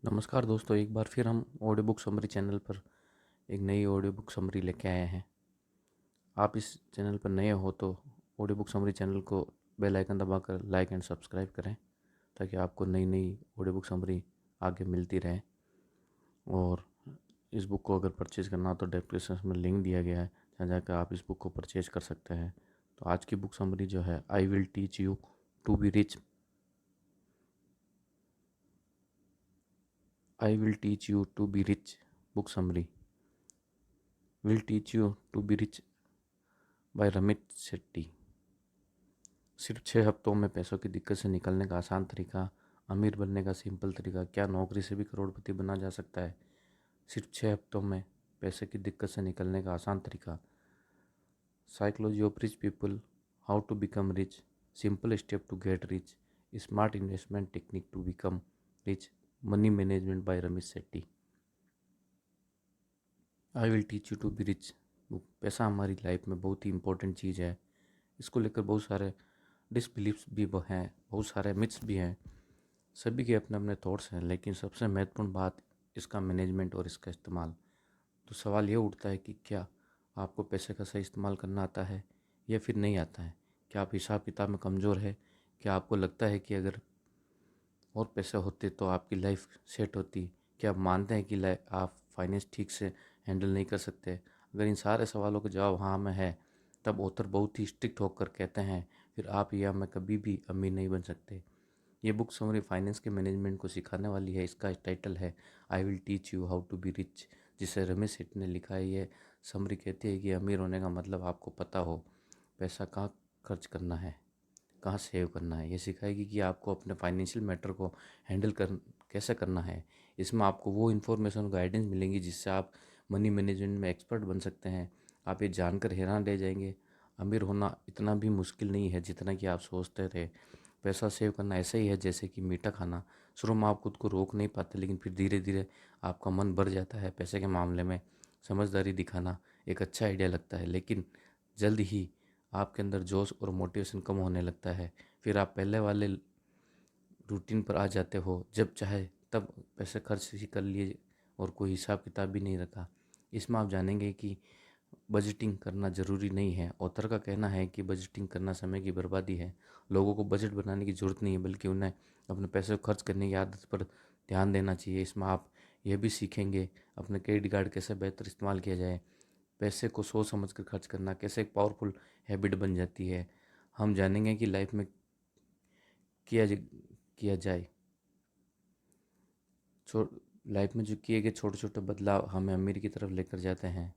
नमस्कार दोस्तों, एक बार फिर हम ऑडियो बुक समरी चैनल पर एक नई ऑडियो बुक समरी लेके आए हैं। आप इस चैनल पर नए हो तो ऑडियो बुक समरी चैनल को बेल आइकन दबाकर लाइक एंड सब्सक्राइब करें ताकि आपको नई नई ऑडियो बुक समरी आगे मिलती रहे। और इस बुक को अगर परचेज़ करना हो तो डिस्क्रिप्शन में लिंक दिया गया है, जहाँ जाकर आप इस बुक को परचेज़ कर सकते हैं। तो आज की बुक समरी जो है, I will teach you to be rich. I will teach you to be rich book summary. Will teach you to be rich by Ramit Shetty. सिर्फ 6 हफ्तों में पैसों की दिक्कत से निकलने का आसान तरीका, अमीर बनने का सिंपल तरीका, क्या नौकरी से भी करोड़पति बना जा सकता है? सिर्फ 6 हफ्तों में पैसे की दिक्कत से निकलने का आसान तरीका, psychology of rich people, how to become rich, simple step to get rich, smart investment technique to become rich, money management by Ramesh Setty. I will teach you to be rich. पैसा हमारी लाइफ में बहुत ही इंपॉर्टेंट चीज़ है। इसको लेकर बहुत सारे डिसबिलीफ्स भी हैं, बहुत सारे मिथ्स भी हैं। सभी के अपने अपने थॉट्स हैं, लेकिन सबसे महत्वपूर्ण बात इसका मैनेजमेंट और इसका इस्तेमाल। तो सवाल ये उठता है कि क्या आपको पैसे का सही इस्तेमाल करना आता है या फिर नहीं आता है? क्या आप हिसाब किताब में कमज़ोर है? क्या आपको लगता है कि अगर और पैसे होते तो आपकी लाइफ सेट होती? क्या आप मानते हैं कि आप फाइनेंस ठीक से हैंडल नहीं कर सकते? अगर इन सारे सवालों का जवाब हाँ में है, तब ऑथर बहुत ही स्ट्रिक्ट होकर कहते हैं फिर आप या मैं कभी भी अमीर नहीं बन सकते। ये बुक समरी फाइनेंस के मैनेजमेंट को सिखाने वाली है। इसका टाइटल है I will teach you how to be rich, जिसे रमेश सेठ ने लिखा है। ये समरी कहती है कि अमीर होने का मतलब आपको पता हो पैसा कहाँ खर्च करना है, कहाँ सेव करना है। ये सिखाएगी कि आपको अपने फाइनेंशियल मैटर को हैंडल कर कैसे करना है। इसमें आपको वो इन्फॉर्मेशन गाइडेंस मिलेंगी जिससे आप मनी मैनेजमेंट में एक्सपर्ट बन सकते हैं। आप ये जानकर हैरान रह जाएंगे, अमीर होना इतना भी मुश्किल नहीं है जितना कि आप सोचते रहे। पैसा सेव करना ऐसा ही है जैसे कि मीठा खाना। शुरू में आप खुद को रोक नहीं पाते, लेकिन फिर धीरे धीरे आपका मन भर जाता है। पैसे के मामले में समझदारी दिखाना एक अच्छा आइडिया लगता है, लेकिन जल्द ही आपके अंदर जोश और मोटिवेशन कम होने लगता है। फिर आप पहले वाले रूटीन पर आ जाते हो, जब चाहे तब पैसे खर्च ही कर लिए और कोई हिसाब किताब भी नहीं रखा। इसमें आप जानेंगे कि बजटिंग करना ज़रूरी नहीं है। ऑथर का कहना है कि बजटिंग करना समय की बर्बादी है। लोगों को बजट बनाने की ज़रूरत नहीं है, बल्कि उन्हें अपने पैसे को खर्च करने की आदत पर ध्यान देना चाहिए। इसमें आप यह भी सीखेंगे अपने क्रेडिट कार्ड कैसे बेहतर इस्तेमाल किया जाए, पैसे को सोच समझ कर खर्च करना कैसे एक पावरफुल हैबिट बन जाती है। हम जानेंगे कि लाइफ में किया किया जाए छो लाइफ में जो किए गए छोटे छोटे बदलाव हमें अमीर की तरफ लेकर जाते हैं।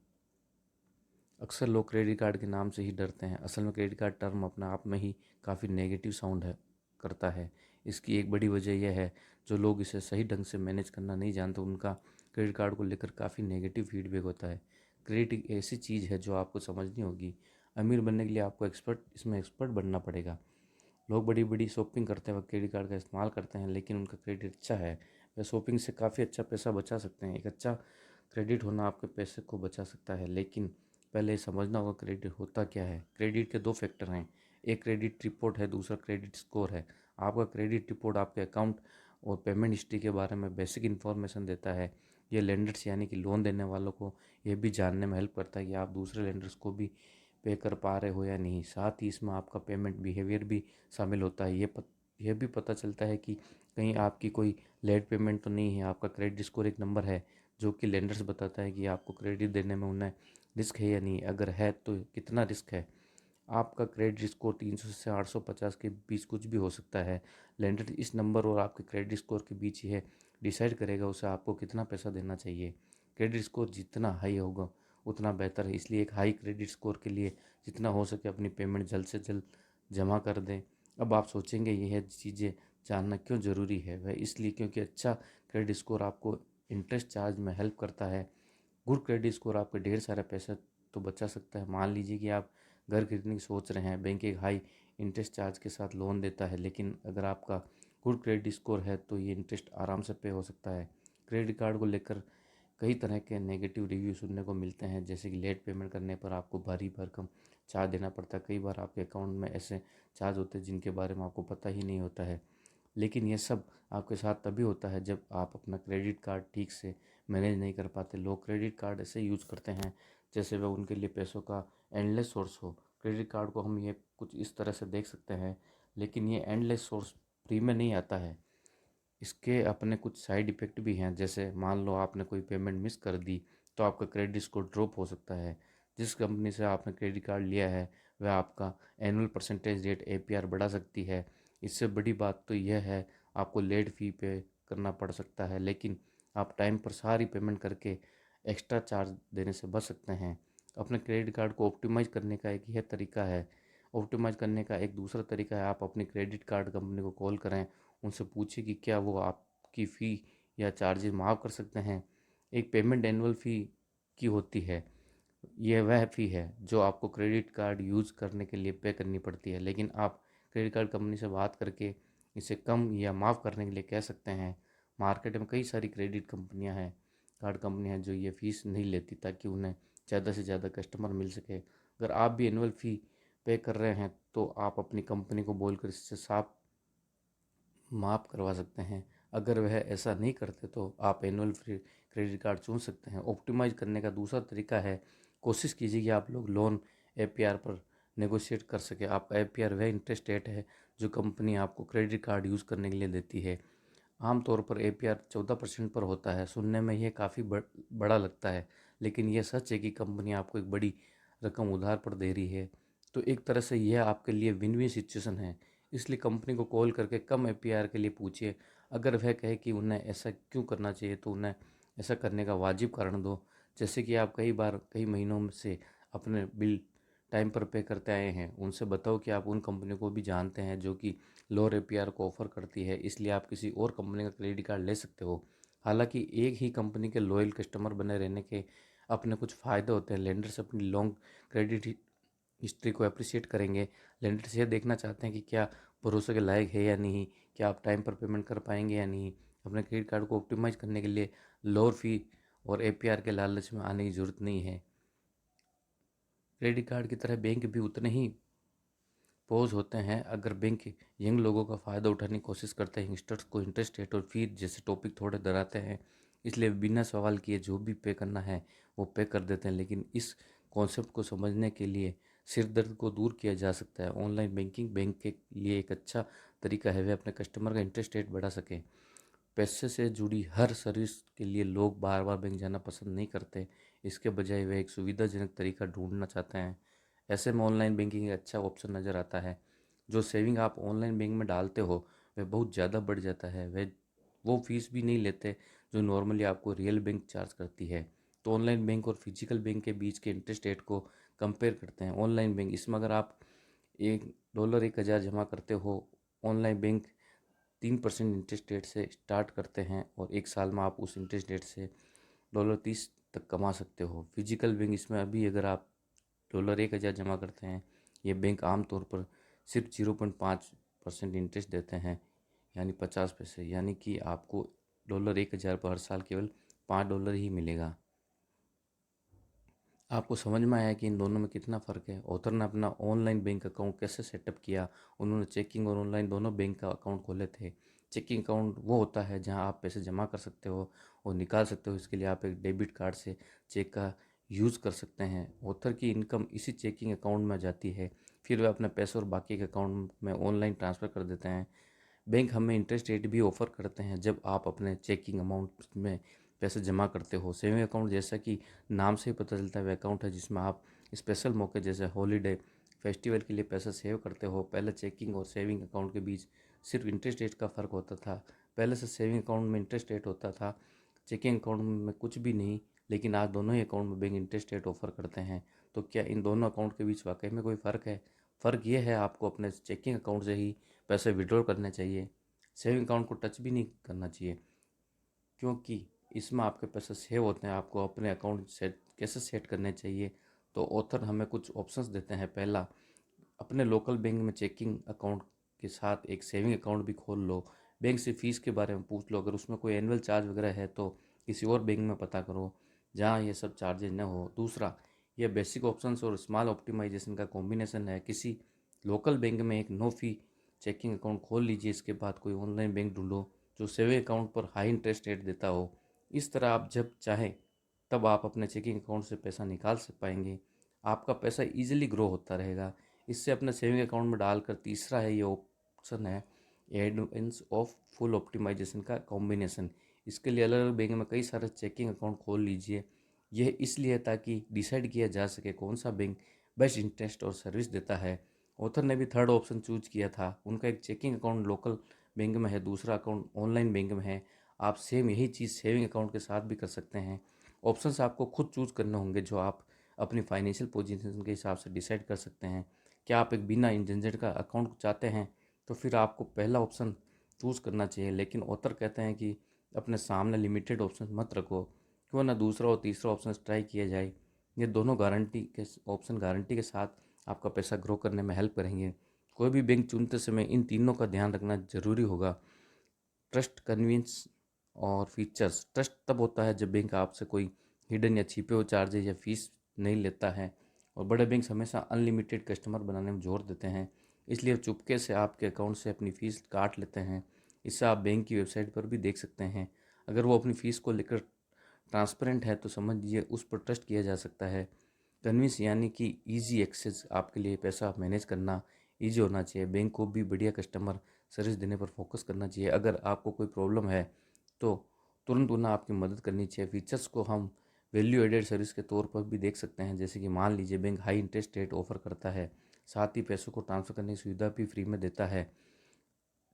अक्सर लोग क्रेडिट कार्ड के नाम से ही डरते हैं। असल में क्रेडिट कार्ड टर्म अपने आप में ही काफ़ी नेगेटिव साउंड है करता है। इसकी एक बड़ी वजह यह है, जो लोग इसे सही ढंग से मैनेज करना नहीं जानते उनका क्रेडिट कार्ड को लेकर काफ़ी नेगेटिव फीडबैक होता है। क्रेडिट एक ऐसी चीज़ है जो आपको समझनी होगी। अमीर बनने के लिए आपको इसमें एक्सपर्ट बनना पड़ेगा। लोग बड़ी बड़ी शॉपिंग करते वक्त क्रेडिट कार्ड का इस्तेमाल करते हैं, लेकिन उनका क्रेडिट अच्छा है, वे शॉपिंग से काफ़ी अच्छा पैसा बचा सकते हैं। एक अच्छा क्रेडिट होना आपके पैसे को बचा सकता है, लेकिन पहले ये समझना होगा क्रेडिट होता क्या है। क्रेडिट के दो फैक्टर हैं, एक क्रेडिट रिपोर्ट है, दूसरा क्रेडिट स्कोर है। आपका क्रेडिट रिपोर्ट आपके अकाउंट और पेमेंट हिस्ट्री के बारे में बेसिक इन्फॉर्मेशन देता है। ये लेंडर्स यानी कि लोन देने वालों को यह भी जानने में हेल्प करता है कि आप दूसरे लेंडर्स को भी पे कर पा रहे हो या नहीं। साथ ही इसमें आपका पेमेंट बिहेवियर भी शामिल होता है। यह भी पता चलता है कि कहीं आपकी कोई लेट पेमेंट तो नहीं है। आपका क्रेडिट स्कोर एक नंबर है जो कि लेंडर्स बताता है कि आपको क्रेडिट देने में उन्हें रिस्क है या नहीं, अगर है तो कितना रिस्क है। आपका क्रेडिट स्कोर 300 से 850 के बीच कुछ भी हो सकता है। लेंडर इस नंबर और आपके क्रेडिट स्कोर के बीच यह डिसाइड करेगा उसे आपको कितना पैसा देना चाहिए। क्रेडिट स्कोर जितना हाई होगा उतना बेहतर है, इसलिए एक हाई क्रेडिट स्कोर के लिए जितना हो सके अपनी पेमेंट जल्द से जल्द जमा कर दें। अब आप सोचेंगे यह चीज़ें जानना क्यों ज़रूरी है? वह इसलिए क्योंकि अच्छा क्रेडिट स्कोर आपको इंटरेस्ट चार्ज में हेल्प करता है। गुड क्रेडिट स्कोर आपके ढेर सारे पैसे तो बचा सकता है। मान लीजिए कि आप घर खरीदने की सोच रहे हैं, बैंक एक हाई इंटरेस्ट चार्ज के साथ लोन देता है, लेकिन अगर आपका गुड क्रेडिट स्कोर है तो ये इंटरेस्ट आराम से पे हो सकता है। क्रेडिट कार्ड को लेकर कई तरह के नेगेटिव रिव्यू सुनने को मिलते हैं, जैसे कि लेट पेमेंट करने पर आपको भारी भरकम चार्ज देना पड़ता है। कई बार आपके अकाउंट में ऐसे चार्ज होते हैं जिनके बारे में आपको पता ही नहीं होता है। लेकिन ये सब आपके साथ तभी होता है जब आप अपना क्रेडिट कार्ड ठीक से मैनेज नहीं कर पाते। लोग क्रेडिट कार्ड ऐसे यूज़ करते हैं जैसे वह उनके लिए पैसों का एंडलेस सोर्स हो। क्रेडिट कार्ड को हम ये कुछ इस तरह से देख सकते हैं, लेकिन ये एंडलेस सोर्स फ्री में नहीं आता है। इसके अपने कुछ साइड इफ़ेक्ट भी हैं, जैसे मान लो आपने कोई पेमेंट मिस कर दी तो आपका क्रेडिट स्कोर ड्रॉप हो सकता है। जिस कंपनी से आपने क्रेडिट कार्ड लिया है वह आपका एनुअल परसेंटेज रेट APR बढ़ा सकती है। इससे बड़ी बात तो यह है, आपको लेट फ़ी पे करना पड़ सकता है, लेकिन आप टाइम पर सारी पेमेंट करके एक्स्ट्रा चार्ज देने से बच सकते हैं। अपने क्रेडिट कार्ड को ऑप्टिमाइज़ करने का एक यह तरीका है। ऑप्टिमाइज़ करने का एक दूसरा तरीका है, आप अपनी क्रेडिट कार्ड कंपनी को कॉल करें, उनसे पूछिए कि क्या वो आपकी फ़ी या चार्जेस माफ़ कर सकते हैं। एक पेमेंट एनुअल फ़ी की होती है, यह वह फ़ी है जो आपको क्रेडिट कार्ड यूज़ करने के लिए पे करनी पड़ती है, लेकिन आप क्रेडिट कार्ड कंपनी से बात करके इसे कम या माफ़ करने के लिए कह सकते हैं। मार्केट में कई सारी क्रेडिट कंपनियां हैं, कार्ड कंपनियां हैं जो ये फ़ीस नहीं लेती ताकि उन्हें ज़्यादा से ज़्यादा कस्टमर मिल सके। अगर आप भी एनुअल फ़ी पे कर रहे हैं तो आप अपनी कंपनी को बोलकर इससे साफ माफ़ करवा सकते हैं। अगर वह ऐसा नहीं करते तो आप एनुअल फ्री क्रेडिट कार्ड चुन सकते हैं। ऑप्टिमाइज़ करने का दूसरा तरीका है, कोशिश कीजिए कि आप लोग लोन APR पर नेगोशिएट कर सके। आपका APR वह इंटरेस्ट रेट है जो कंपनी आपको क्रेडिट कार्ड यूज़ करने के लिए देती है। आमतौर पर APR 14% पर होता है। सुनने में यह काफ़ी बड़ा लगता है, लेकिन यह सच है कि कंपनी आपको एक बड़ी रकम उधार पर दे रही है। तो एक तरह से यह आपके लिए विन विन सिचुएशन है। इसलिए कंपनी को कॉल करके कम APR के लिए पूछिए। अगर वह कहे कि उन्हें ऐसा क्यों करना चाहिए तो उन्हें ऐसा करने का वाजिब कारण दो। जैसे कि आप कई बार कई महीनों से अपने बिल टाइम पर पे करते आए हैं, उनसे बताओ कि आप उन कंपनियों को भी जानते हैं जो कि लोअर APR को ऑफ़र करती है, इसलिए आप किसी और कंपनी का क्रेडिट कार्ड ले सकते हो। हालांकि एक ही कंपनी के लॉयल कस्टमर बने रहने के अपने कुछ फ़ायदे होते हैं। लेंडर्स अपनी लॉन्ग क्रेडिट हिस्ट्री को अप्रिशिएट करेंगे। लेंडर्स ये देखना चाहते हैं कि क्या भरोसे के लायक है या नहीं, क्या आप टाइम पर पेमेंट कर पाएंगे या नहीं। अपने क्रेडिट कार्ड को ऑप्टिमाइज़ करने के लिए लोअर फी और APR के लालच में आने की ज़रूरत नहीं है। क्रेडिट कार्ड की तरह बैंक भी उतने ही पोज होते हैं। अगर बैंक यंग लोगों का फ़ायदा उठाने की कोशिश करते हैं, यंगस्टर्स को इंटरेस्ट रेट और फी जैसे टॉपिक थोड़े डराते हैं, इसलिए बिना सवाल किए जो भी पे करना है वो पे कर देते हैं। लेकिन इस कॉन्सेप्ट को समझने के लिए सिर दर्द को दूर किया जा सकता है। ऑनलाइन बैंकिंग बैंक के लिए एक अच्छा तरीका है, वे अपने कस्टमर का इंटरेस्ट रेट बढ़ा सकें। पैसे से जुड़ी हर सर्विस के लिए लोग बार बार बैंक जाना पसंद नहीं करते। इसके बजाय वे एक सुविधाजनक तरीका ढूंढना चाहते हैं। ऐसे में ऑनलाइन बैंकिंग एक अच्छा ऑप्शन नज़र आता है। जो सेविंग आप ऑनलाइन बैंक में डालते हो वह बहुत ज़्यादा बढ़ जाता है। वह वो फीस भी नहीं लेते जो नॉर्मली आपको रियल बैंक चार्ज करती है। तो ऑनलाइन बैंक और फिजिकल बैंक के बीच के इंटरेस्ट रेट को कंपेयर करते हैं। ऑनलाइन बैंक, इसमें अगर आप $1 1000 जमा करते हो, ऑनलाइन बैंक 3% इंटरेस्ट रेट से स्टार्ट करते हैं और एक साल में आप उस इंटरेस्ट रेट से $30 तक कमा सकते हो। फिजिकल बैंक, इसमें अभी अगर आप $1000 जमा करते हैं, ये बैंक आमतौर पर सिर्फ 0.5% इंटरेस्ट देते हैं, यानी 50 पैसे, यानी कि आपको $1000 पर हर साल केवल $5 ही मिलेगा। आपको समझ में आया कि इन दोनों में कितना फ़र्क है। ऑथर ने अपना ऑनलाइन बैंक अकाउंट कैसे सेटअप किया। उन्होंने चेकिंग और ऑनलाइन दोनों बैंक का अकाउंट खोले थे। चेकिंग अकाउंट वो होता है जहां आप पैसे जमा कर सकते हो और निकाल सकते हो। इसके लिए आप एक डेबिट कार्ड से चेक का यूज़ कर सकते हैं। ऑथर की इनकम इसी चेकिंग अकाउंट में जाती है, फिर वे अपने पैसे और बाकी के अकाउंट में ऑनलाइन ट्रांसफ़र कर देते हैं। बैंक हमें इंटरेस्ट रेट भी ऑफ़र करते हैं जब आप अपने चेकिंग अमाउंट में पैसे जमा करते हो। सेविंग अकाउंट, जैसा कि नाम से ही पता चलता है, वह अकाउंट है जिसमें आप स्पेशल मौके जैसे हॉलीडे, फेस्टिवल के लिए पैसा सेव करते हो। पहले चेकिंग और सेविंग अकाउंट के बीच सिर्फ इंटरेस्ट रेट का फ़र्क होता था। पहले से सेविंग अकाउंट में इंटरेस्ट रेट होता था, चेकिंग अकाउंट में कुछ भी नहीं। लेकिन आज दोनों ही अकाउंट में बैंक इंटरेस्ट रेट ऑफ़र करते हैं। तो क्या इन दोनों अकाउंट के बीच वाकई में कोई फ़र्क है? फ़र्क ये है, आपको अपने चेकिंग अकाउंट से ही पैसे विड्रॉल करने चाहिए। सेविंग अकाउंट को टच भी नहीं करना चाहिए, क्योंकि इसमें आपके पैसे सेव होते हैं। आपको अपने अकाउंट सेट कैसे सेट करने चाहिए, तो ऑथर हमें कुछ ऑप्शंस देते हैं। पहला, अपने लोकल बैंक में चेकिंग अकाउंट के साथ एक सेविंग अकाउंट भी खोल लो। बैंक से फ़ीस के बारे में पूछ लो, अगर उसमें कोई एनुअल चार्ज वगैरह है तो किसी और बैंक में पता करो जहाँ ये सब चार्जेज न हो। दूसरा, यह बेसिक ऑप्शंस और स्मॉल ऑप्टिमाइजेशन का कॉम्बिनेशन है। किसी लोकल बैंक में एक नो फी चेकिंग अकाउंट खोल लीजिए। इसके बाद कोई ऑनलाइन बैंक ढूंढो जो सेविंग अकाउंट पर हाई इंटरेस्ट रेट देता हो। इस तरह आप जब चाहें तब आप अपने चेकिंग अकाउंट से पैसा निकाल पाएंगे। आपका पैसा इजीली ग्रो होता रहेगा। इससे अपने सेविंग अकाउंट में डालकर तीसरा है ये ऑप्शन है एडवांस ऑफ फुल ऑप्टिमाइजेशन का कॉम्बिनेशन। इसके लिए अलग अलग बैंक में कई सारे चेकिंग अकाउंट खोल लीजिए। यह इसलिए है ताकि डिसाइड किया जा सके कौन सा बैंक बेस्ट इंटरेस्ट और सर्विस देता है। ऑथर ने भी थर्ड ऑप्शन चूज किया था। उनका एक चेकिंग अकाउंट लोकल बैंक में है, दूसरा अकाउंट ऑनलाइन बैंक में है। आप सेम यही चीज़ सेविंग अकाउंट के साथ भी कर सकते हैं। ऑप्शंस आपको खुद चूज करने होंगे जो आप अपनी फाइनेंशियल पोजीशन के हिसाब से डिसाइड कर सकते हैं। क्या आप एक बिना झंझट का अकाउंट चाहते हैं तो फिर आपको पहला ऑप्शन चूज़ करना चाहिए। लेकिन ऑथर कहते हैं कि अपने सामने लिमिटेड ऑप्शन मत रखो, क्यों ना दूसरा और तीसरा ऑप्शन ट्राई किया जाए। ये दोनों गारंटी के साथ आपका पैसा ग्रो करने में हेल्प करेंगे। कोई भी बैंक चुनते समय इन तीनों का ध्यान रखना जरूरी होगा। ट्रस्ट, कन्वीनियंस और फीचर्स। ट्रस्ट तब होता है जब बैंक आपसे कोई हिडन या छिपे हुए चार्जेज या फीस नहीं लेता है। और बड़े बैंक हमेशा अनलिमिटेड कस्टमर बनाने में जोर देते हैं, इसलिए चुपके से आपके अकाउंट से अपनी फ़ीस काट लेते हैं। इससे आप बैंक की वेबसाइट पर भी देख सकते हैं। अगर वो अपनी फ़ीस को लेकर ट्रांसपेरेंट है तो समझ लीजिए उस पर ट्रस्ट किया जा सकता है। कन्विंस यानी कि इजी एक्सेस। आपके लिए पैसा मैनेज करना इजी होना चाहिए। बैंक को भी बढ़िया कस्टमर सर्विस देने पर फोकस करना चाहिए। अगर आपको कोई प्रॉब्लम है तो तुरंत उन्हें आपकी मदद करनी चाहिए। फीचर्स को हम वैल्यू एडेड सर्विस के तौर पर भी देख सकते हैं, जैसे कि मान लीजिए bank high interest rate offer करता है, साथ ही पैसों को ट्रांसफ़र करने की सुविधा भी फ्री में देता है।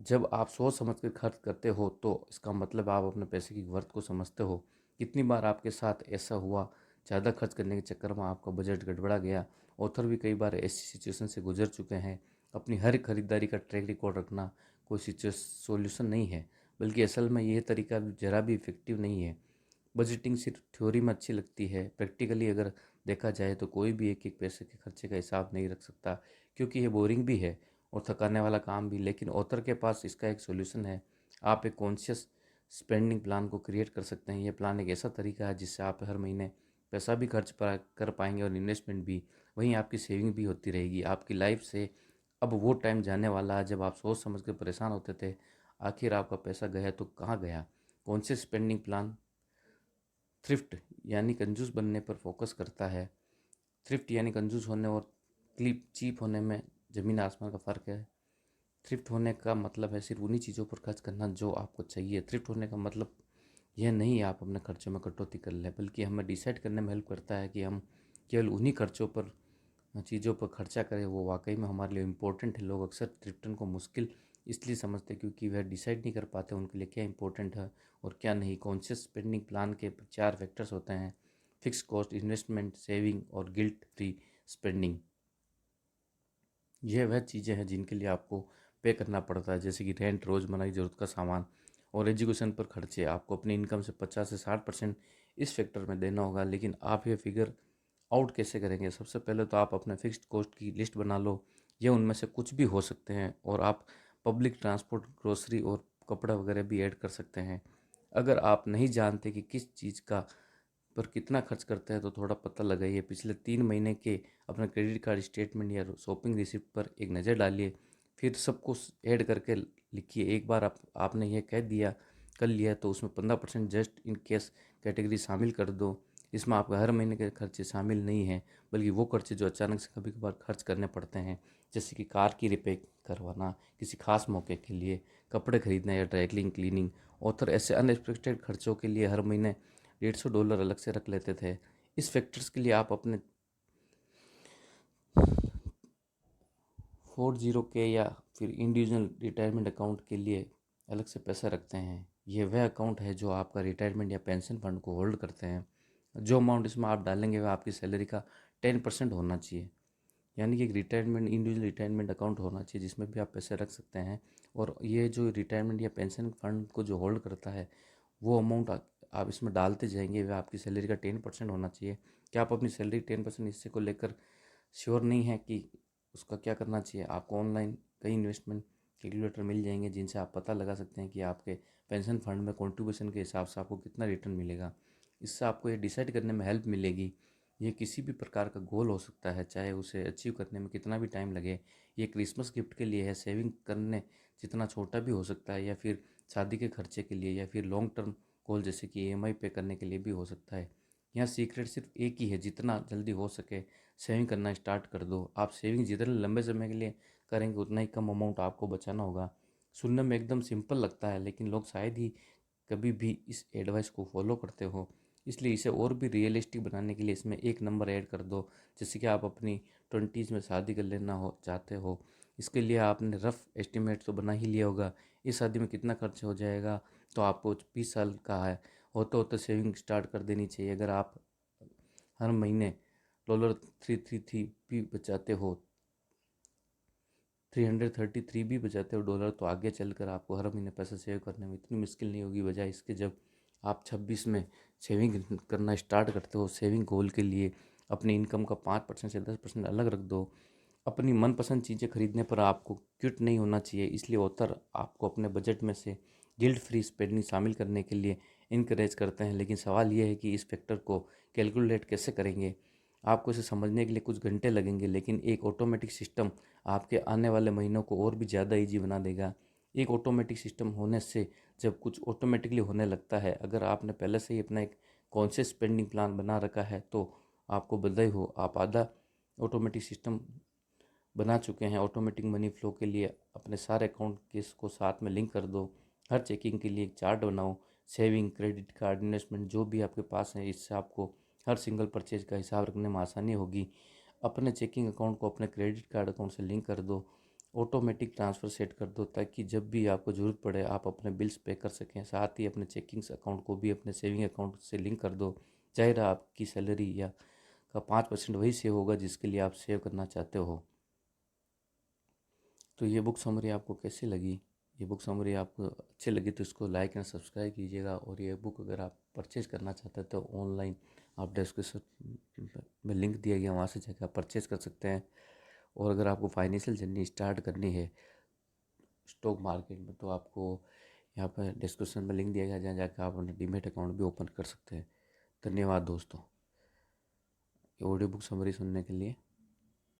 जब आप सोच समझ कर खर्च करते हो तो इसका मतलब आप अपने पैसे की वर्थ को समझते हो। कितनी बार आपके साथ ऐसा हुआ, ज़्यादा खर्च करने के चक्कर में आपका बजट गड़बड़ा गया। ऑथर भी कई बार ऐसी सिचुएशन से गुजर चुके हैं। अपनी हर खरीदारी का ट्रैक रिकॉर्ड रखना कोई सोल्यूशन नहीं है, बल्कि असल में यह तरीका ज़रा भी इफेक्टिव नहीं है। बजटिंग सिर्फ थ्योरी में अच्छी लगती है, प्रैक्टिकली अगर देखा जाए तो कोई भी एक एक पैसे के खर्चे का हिसाब नहीं रख सकता, क्योंकि ये बोरिंग भी है और थकाने वाला काम भी। लेकिन ऑथर के पास इसका एक सोल्यूशन है। आप एक कॉन्शियस स्पेंडिंग प्लान को क्रिएट कर सकते हैं। यह प्लान एक ऐसा तरीका है जिससे आप हर महीने पैसा भी कर पाएंगे और इन्वेस्टमेंट भी। वहीं आपकी सेविंग भी होती रहेगी। आपकी लाइफ से अब वो टाइम जाने वाला है जब आप सोच समझ कर परेशान होते थे आखिर आपका पैसा गया तो कहाँ गया। कॉन्शियस स्पेंडिंग प्लान थ्रिफ्ट यानी कंजूस बनने पर फोकस करता है। थ्रिफ्ट यानी कंजूस होने और क्लिप चीप होने में ज़मीन आसमान का फ़र्क है। थ्रिफ्ट होने का मतलब है सिर्फ उन्हीं चीज़ों पर खर्च करना जो आपको चाहिए। थ्रिफ्ट होने का मतलब यह नहीं आप अपने खर्चों में कटौती कर लें, बल्कि हमें डिसाइड करने में हेल्प करता है कि हम केवल उन्हीं खर्चों पर चीज़ों पर खर्चा करें वो वाकई में हमारे लिए इम्पोर्टेंट है। लोग अक्सर थ्रिफ्टन को मुश्किल इसलिए समझते हैं क्योंकि वह डिसाइड नहीं कर पाते उनके लिए क्या इंपॉर्टेंट है और क्या नहीं। कॉन्शियस स्पेंडिंग प्लान के 4 फैक्टर्स होते हैं: फिक्स कॉस्ट, इन्वेस्टमेंट, सेविंग और गिल्ट फ्री स्पेंडिंग। यह वह चीज़ें हैं जिनके लिए आपको पे करना पड़ता है, जैसे कि रेंट, रोज़मर्रा की ज़रूरत का सामान और एजुकेशन पर खर्चे। आपको अपनी इनकम से 50 से 60% इस फैक्टर में देना होगा। लेकिन आप ये फिगर आउट कैसे करेंगे? सबसे पहले तो आप अपने फिक्स्ड कॉस्ट की लिस्ट बना लो। ये उनमें से कुछ भी हो सकते हैं और आप पब्लिक ट्रांसपोर्ट, ग्रोसरी और कपड़ा वगैरह भी ऐड कर सकते हैं। अगर आप नहीं जानते कि किस चीज़ का पर कितना खर्च करते हैं तो थोड़ा पता लगाइए। पिछले 3 महीने के अपना क्रेडिट कार्ड स्टेटमेंट या शॉपिंग रिसिप्ट पर एक नज़र डालिए, फिर सब कुछ ऐड करके लिखिए। एक बार आपने यह कह दिया कर लिया तो उसमें 15% जस्ट इन केस कैटेगरी शामिल कर दो। इसमें आपका हर महीने के खर्चे शामिल नहीं हैं, बल्कि वो खर्चे जो अचानक से कभी कभार खर्च करने पड़ते हैं, जैसे कि कार की रिपेयर करवाना, किसी खास मौके के लिए, कपड़े खरीदना या ड्राई क्लीनिंग। ऑथर ऐसे अनएक्सपेक्टेड खर्चों के लिए हर महीने $150 अलग से रख लेते थे। इस फैक्टर्स के लिए आप अपने 401k या फिर इंडिविजुअल रिटायरमेंट अकाउंट के लिए अलग से पैसा रखते हैं। ये वह अकाउंट है जो आपका रिटायरमेंट या पेंशन फंड को होल्ड करते हैं। जो अमाउंट इसमें आप डालेंगे वह आपकी सैलरी का 10% होना चाहिए। यानी कि एक रिटायरमेंट इंडिविजुअल रिटायरमेंट अकाउंट होना चाहिए जिसमें भी आप पैसे रख सकते हैं। और ये जो रिटायरमेंट या पेंशन फंड को जो होल्ड करता है वो अमाउंट आप इसमें डालते जाएंगे, वह आपकी सैलरी का 10% होना चाहिए। क्या आप अपनी सैलरी 10% हिस्से को लेकर श्योर नहीं है कि उसका क्या करना चाहिए? आपको ऑनलाइन कई इन्वेस्टमेंट कैलकुलेटर मिल जाएंगे जिनसे आप पता लगा सकते हैं कि आपके पेंशन फंड में कंट्रीब्यूशन के हिसाब से आपको कितना रिटर्न मिलेगा। इससे आपको ये डिसाइड करने में हेल्प मिलेगी ये किसी भी प्रकार का गोल हो सकता है, चाहे उसे अचीव करने में कितना भी टाइम लगे। ये क्रिसमस गिफ्ट के लिए है, सेविंग करने जितना छोटा भी हो सकता है, या फिर शादी के खर्चे के लिए, या फिर लॉन्ग टर्म गोल जैसे कि ईएमआई पे करने के लिए भी हो सकता है। यहाँ सीक्रेट सिर्फ एक ही है, जितना जल्दी हो सके सेविंग करना स्टार्ट कर दो। आप सेविंग जितने लंबे समय के लिए करेंगे उतना ही कम अमाउंट आपको बचाना होगा। सुनने में एकदम सिंपल लगता है, लेकिन लोग शायद ही कभी भी इस एडवाइस को फॉलो करते हो। इसलिए इसे और भी रियलिस्टिक बनाने के लिए इसमें एक नंबर ऐड कर दो। जैसे कि आप अपनी 20s में शादी कर लेना हो चाहते हो, इसके लिए आपने रफ एस्टिमेट तो बना ही लिया होगा इस शादी में कितना खर्च हो जाएगा। तो आपको 20 साल का है होते होते सेविंग स्टार्ट कर देनी चाहिए। अगर आप हर महीने $333 भी बचाते हो, 333 भी बचाते हो डॉलर, तो आगे चलकर आपको हर महीने पैसा सेव करने में इतनी मुश्किल नहीं होगी। बजाय इसके जब आप 26 में सेविंग करना स्टार्ट करते हो, सेविंग गोल के लिए अपनी इनकम का 5% से 10% अलग रख दो। अपनी मनपसंद चीज़ें खरीदने पर आपको क्विट नहीं होना चाहिए। इसलिए ऑथर आपको अपने बजट में से गिल्ट फ्री स्पेंडिंग शामिल करने के लिए इनकरेज करते हैं। लेकिन सवाल यह है कि इस फैक्टर को कैलकुलेट कैसे करेंगे। आपको इसे समझने के लिए कुछ घंटे लगेंगे, लेकिन एक ऑटोमेटिक सिस्टम आपके आने वाले महीनों को और भी ज़्यादा ईजी बना देगा। एक ऑटोमेटिक सिस्टम होने से जब कुछ ऑटोमेटिकली होने लगता है, अगर आपने पहले से ही अपना एक कॉन्शियस स्पेंडिंग प्लान बना रखा है तो आपको बधाई हो, आप आधा ऑटोमेटिक सिस्टम बना चुके हैं। ऑटोमेटिक मनी फ्लो के लिए अपने सारे अकाउंट के इसको साथ में लिंक कर दो। हर चेकिंग के लिए एक चार्ट बनाओ। सेविंग, क्रेडिट कार्ड, इन्वेस्टमेंट जो भी आपके पास है, इससे आपको हर सिंगल परचेज का हिसाब रखने में आसानी होगी। अपने चेकिंग अकाउंट को अपने क्रेडिट कार्ड अकाउंट से लिंक कर दो। ऑटोमेटिक ट्रांसफ़र सेट कर दो ताकि जब भी आपको ज़रूरत पड़े आप अपने बिल्स पे कर सकें। साथ ही अपने चेकिंग्स अकाउंट को भी अपने सेविंग अकाउंट से लिंक कर दो। जाहिर है आपकी सैलरी या का 5% वही सेव होगा जिसके लिए आप सेव करना चाहते हो। तो ये बुक समरी आपको कैसी लगी? ये बुक समरी आपको अच्छी लगी तो इसको लाइक एंड सब्सक्राइब कीजिएगा। और ये बुक अगर आप परचेज़ करना चाहते हैं तो ऑनलाइन आप डिस्क्रिप्शन में लिंक दिया गया, वहाँ से जाकर आप परचेज़ कर सकते हैं। और अगर आपको फाइनेंशियल जर्नी स्टार्ट करनी है स्टॉक मार्केट में, तो आपको यहाँ पर डिस्क्रिप्शन में लिंक दिया गया, जहाँ जाकर आप अपना डीमेट अकाउंट भी ओपन कर सकते हैं। धन्यवाद दोस्तों, ये ऑडियो बुक समरी सुनने के लिए।